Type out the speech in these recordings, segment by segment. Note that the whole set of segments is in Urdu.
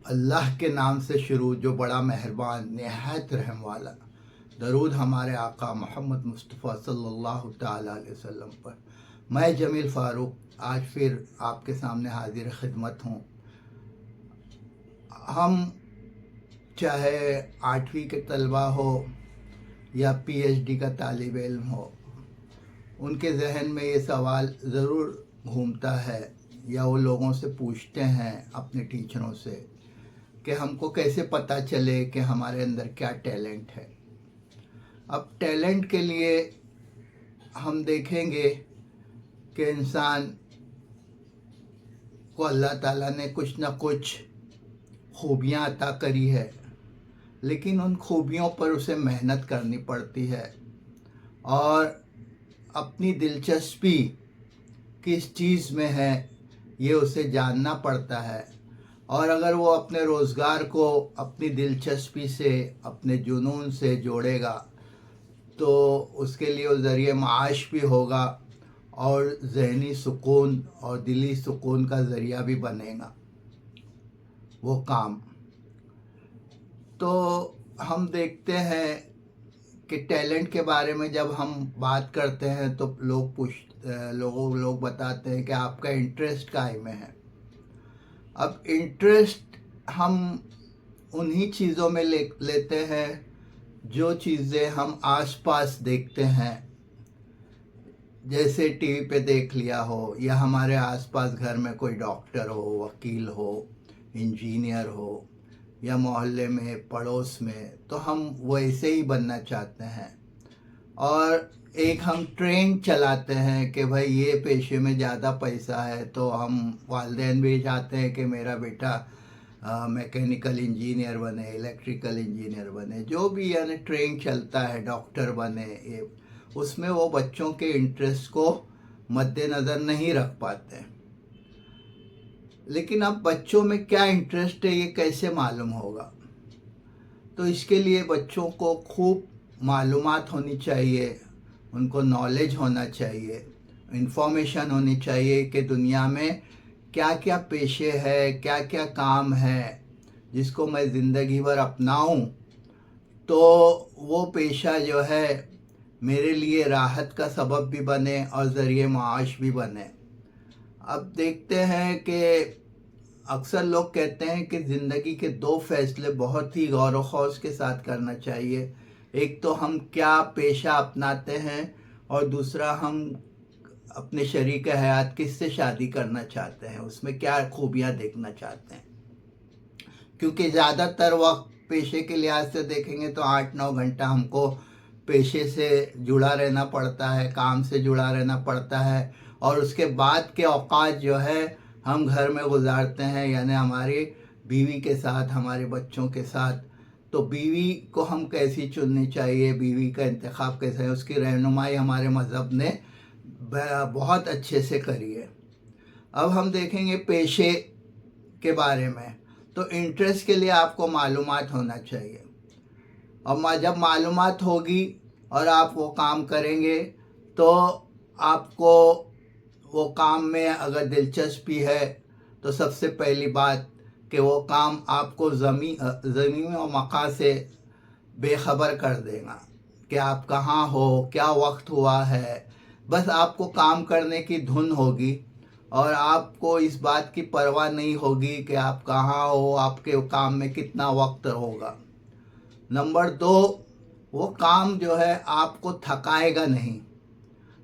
اللہ کے نام سے شروع جو بڑا مہربان نہایت رحم والا، درود ہمارے آقا محمد مصطفیٰ صلی اللہ تعالیٰ علیہ وسلم پر۔ میں جمیل فاروق آج پھر آپ کے سامنے حاضر خدمت ہوں۔ ہم چاہے 8ویں کے طلبہ ہو یا PhD کا طالب علم ہو، ان کے ذہن میں یہ سوال ضرور گھومتا ہے یا وہ لوگوں سے پوچھتے ہیں اپنے ٹیچروں سے کہ ہم کو کیسے پتہ چلے کہ ہمارے اندر کیا ٹیلنٹ ہے۔ اب ٹیلنٹ کے لیے ہم دیکھیں گے کہ انسان کو اللہ تعالیٰ نے کچھ نہ کچھ خوبیاں عطا کری ہے، لیکن ان خوبیوں پر اسے محنت کرنی پڑتی ہے اور اپنی دلچسپی کس چیز میں ہے یہ اسے جاننا پڑتا ہے، اور اگر وہ اپنے روزگار کو اپنی دلچسپی سے اپنے جنون سے جوڑے گا تو اس کے لیے وہ ذریعہ معاش بھی ہوگا اور ذہنی سکون اور دلی سکون کا ذریعہ بھی بنے گا وہ کام۔ تو ہم دیکھتے ہیں کہ ٹیلنٹ کے بارے میں جب ہم بات کرتے ہیں تو لوگ بتاتے ہیں کہ آپ کا انٹرسٹ کائے میں ہے۔ اب انٹرسٹ ہم انہی چیزوں میں لیتے ہیں جو چیزیں ہم آس پاس دیکھتے ہیں، جیسے ٹی وی پہ دیکھ لیا ہو یا ہمارے آس پاس گھر میں کوئی ڈاکٹر ہو، وکیل ہو، انجینئر ہو، یا محلے میں پڑوس میں، تو ہم ویسے ہی بننا چاہتے ہیں۔ اور ایک ہم ٹرین چلاتے ہیں کہ بھائی یہ پیشے میں زیادہ پیسہ ہے، تو ہم والدین بھی چاہتے ہیں کہ میرا بیٹا میکینیکل انجینئر بنے، الیکٹریکل انجینئر بنے، جو بھی یعنی ٹرین چلتا ہے، ڈاکٹر بنے۔ اس میں وہ بچوں کے انٹرسٹ کو مد نظر نہیں رکھ پاتے۔ لیکن اب بچوں میں کیا انٹرسٹ ہے یہ کیسے معلوم ہوگا؟ تو اس کے لیے بچوں کو خوب معلومات ہونی چاہیے، ان کو نالج ہونا چاہیے، انفارمیشن ہونی چاہیے کہ دنیا میں کیا کیا پیشے ہے، کیا کیا کام ہے جس کو میں زندگی بھر اپناؤں تو وہ پیشہ جو ہے میرے لیے راحت کا سبب بھی بنے اور ذریعہ معاش بھی بنے۔ اب دیکھتے ہیں کہ اکثر لوگ کہتے ہیں کہ زندگی کے 2 فیصلے بہت ہی غور و خوض کے ساتھ کرنا چاہیے۔ ایک تو ہم کیا پیشہ اپناتے ہیں، اور دوسرا ہم اپنے شریک حیات کس سے شادی کرنا چاہتے ہیں، اس میں کیا خوبیاں دیکھنا چاہتے ہیں۔ کیونکہ زیادہ تر وقت پیشے کے لحاظ سے دیکھیں گے تو 8-9 گھنٹہ ہم کو پیشے سے جڑا رہنا پڑتا ہے، کام سے جڑا رہنا پڑتا ہے، اور اس کے بعد کے اوقات جو ہے ہم گھر میں گزارتے ہیں، یعنی ہماری بیوی کے ساتھ، ہمارے بچوں کے ساتھ۔ تو بیوی کو ہم کیسی چننی چاہیے، بیوی کا انتخاب کیسے ہے، اس کی رہنمائی ہمارے مذہب نے بہت اچھے سے کری ہے۔ اب ہم دیکھیں گے پیشے کے بارے میں، تو انٹرسٹ کے لیے آپ کو معلومات ہونا چاہیے، اور جب معلومات ہوگی اور آپ وہ کام کریں گے تو آپ کو وہ کام میں اگر دلچسپی ہے تو سب سے پہلی بات کہ وہ کام آپ کو زمین و مکان سے بے خبر کر دے گا کہ آپ کہاں ہو، کیا وقت ہوا ہے۔ بس آپ کو کام کرنے کی دھن ہوگی اور آپ کو اس بات کی پرواہ نہیں ہوگی کہ آپ کہاں ہو، آپ کے کام میں کتنا وقت ہوگا۔ نمبر 2، وہ کام جو ہے آپ کو تھکائے گا نہیں۔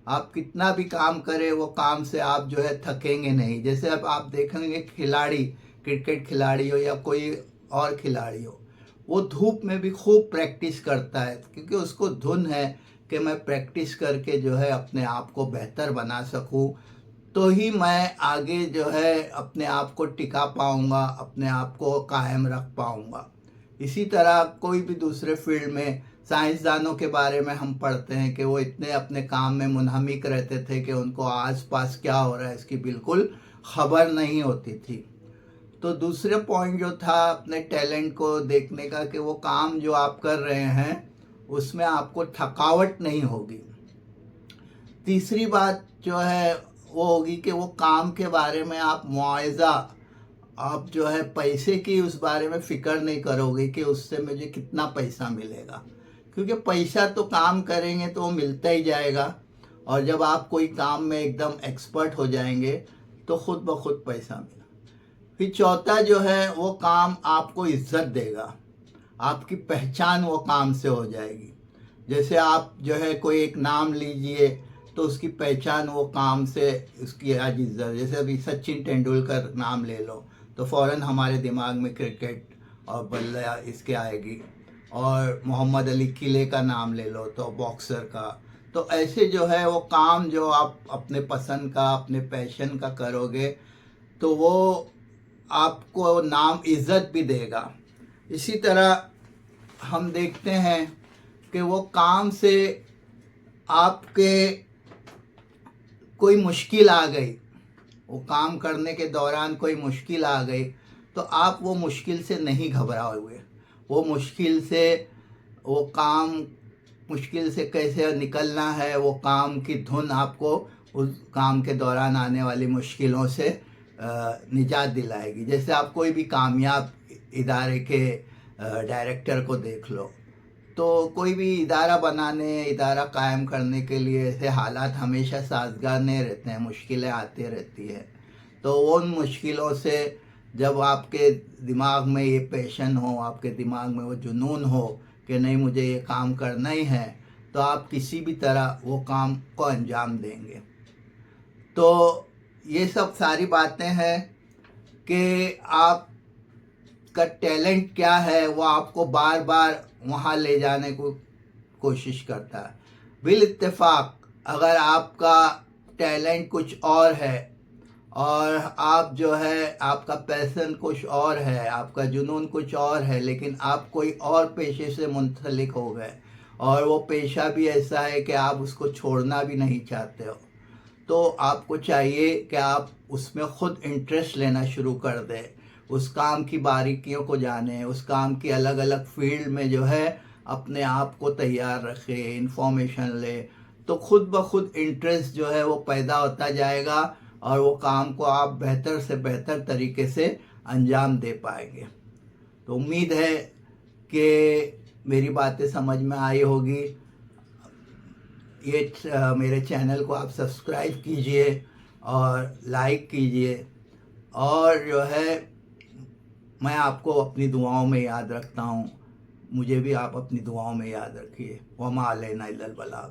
آپ کتنا بھی کام کریں وہ کام سے آپ جو ہے تھکیں گے نہیں۔ جیسے اب آپ دیکھیں گے کھلاڑی، کرکٹ کھلاڑی ہو یا کوئی اور کھلاڑی ہو، وہ دھوپ میں بھی خوب پریکٹس کرتا ہے، کیونکہ اس کو دھن ہے کہ میں پریکٹس کر کے جو ہے اپنے آپ کو بہتر بنا سکوں، تو ہی میں آگے جو ہے اپنے آپ کو ٹکا پاؤں گا، اپنے آپ کو قائم رکھ پاؤں گا۔ اسی طرح کوئی بھی دوسرے فیلڈ میں سائنسدانوں کے بارے میں ہم پڑھتے ہیں کہ وہ اتنے اپنے کام میں منہمک رہتے تھے کہ ان کو آس پاس کیا ہو رہا ہے اس کی بالکل خبر نہیں ہوتی تھی۔ تو دوسرے پوائنٹ جو تھا اپنے ٹیلنٹ کو دیکھنے کا کہ وہ کام جو آپ کر رہے ہیں اس میں آپ کو تھکاوٹ نہیں ہوگی۔ تیسری بات جو ہے وہ ہوگی کہ وہ کام کے بارے میں آپ مواضع آپ جو ہے پیسے کی اس بارے میں فکر نہیں کرو گے کہ اس سے مجھے کتنا پیسہ ملے گا، کیونکہ پیسہ تو کام کریں گے تو وہ ملتا ہی جائے گا، اور جب آپ کوئی کام میں ایک دم ایکسپرٹ ہو جائیں گے تو خود بخود پیسہ ملے۔ پھر چوتھا جو ہے وہ کام آپ کو عزت دے گا، آپ کی پہچان وہ کام سے ہو جائے گی۔ جیسے آپ جو ہے کوئی ایک نام لیجئے تو اس کی پہچان وہ کام سے اس کی آج عزت، جیسے ابھی سچن تینڈولکر نام لے لو تو فوراً ہمارے دماغ میں کرکٹ اور بلہ اس کے آئے گی، اور محمد علی قلعے کا نام لے لو تو باکسر کا۔ تو ایسے جو ہے وہ کام جو آپ اپنے پسند کا اپنے پیشن کا کرو گے تو وہ آپ کو نام عزت بھی دے گا۔ اسی طرح ہم دیکھتے ہیں کہ وہ کام سے آپ کے کوئی مشکل آ گئی، وہ کام کرنے کے دوران کوئی مشکل آ گئی تو آپ وہ مشکل سے نہیں گھبراؤ گے، وہ مشکل سے وہ کام مشکل سے کیسے نکلنا ہے، وہ کام کی دھن آپ کو اس کام کے دوران آنے والی مشکلوں سے نجات دلائے گی۔ جیسے آپ کوئی بھی کامیاب ادارے کے ڈائریکٹر کو دیکھ لو، تو کوئی بھی ادارہ بنانے ادارہ قائم کرنے کے لیے ایسے حالات ہمیشہ سازگار نہیں رہتے ہیں، مشکلیں آتی رہتی ہے۔ تو ان مشکلوں سے جب آپ کے دماغ میں یہ پیشن ہو، آپ کے دماغ میں وہ جنون ہو کہ نہیں مجھے یہ کام کرنا ہی ہے، تو آپ کسی بھی طرح وہ کام کو انجام دیں گے۔ تو یہ سب ساری باتیں ہیں کہ آپ کا ٹیلنٹ کیا ہے، وہ آپ کو بار بار وہاں لے جانے کو کوشش کرتا ہے۔ بالاتفاق اگر آپ کا ٹیلنٹ کچھ اور ہے اور آپ جو ہے آپ کا پیشن کچھ اور ہے، آپ کا جنون کچھ اور ہے، لیکن آپ کوئی اور پیشے سے منسلک ہو گئے اور وہ پیشہ بھی ایسا ہے کہ آپ اس کو چھوڑنا بھی نہیں چاہتے ہو، تو آپ کو چاہیے کہ آپ اس میں خود انٹرسٹ لینا شروع کر دیں، اس کام کی باریکیوں کو جانیں، اس کام کی الگ الگ فیلڈ میں جو ہے اپنے آپ کو تیار رکھیں، انفارمیشن لے، تو خود بخود انٹرسٹ جو ہے وہ پیدا ہوتا جائے گا اور وہ کام کو آپ بہتر سے بہتر طریقے سے انجام دے پائیں گے۔ تو امید ہے کہ میری باتیں سمجھ میں آئی ہوگی۔ یہ میرے چینل کو آپ سبسکرائب کیجئے اور لائک کیجئے، اور جو ہے میں آپ کو اپنی دعاؤں میں یاد رکھتا ہوں، مجھے بھی آپ اپنی دعاؤں میں یاد رکھیے۔ وما علینا الا البلاغ۔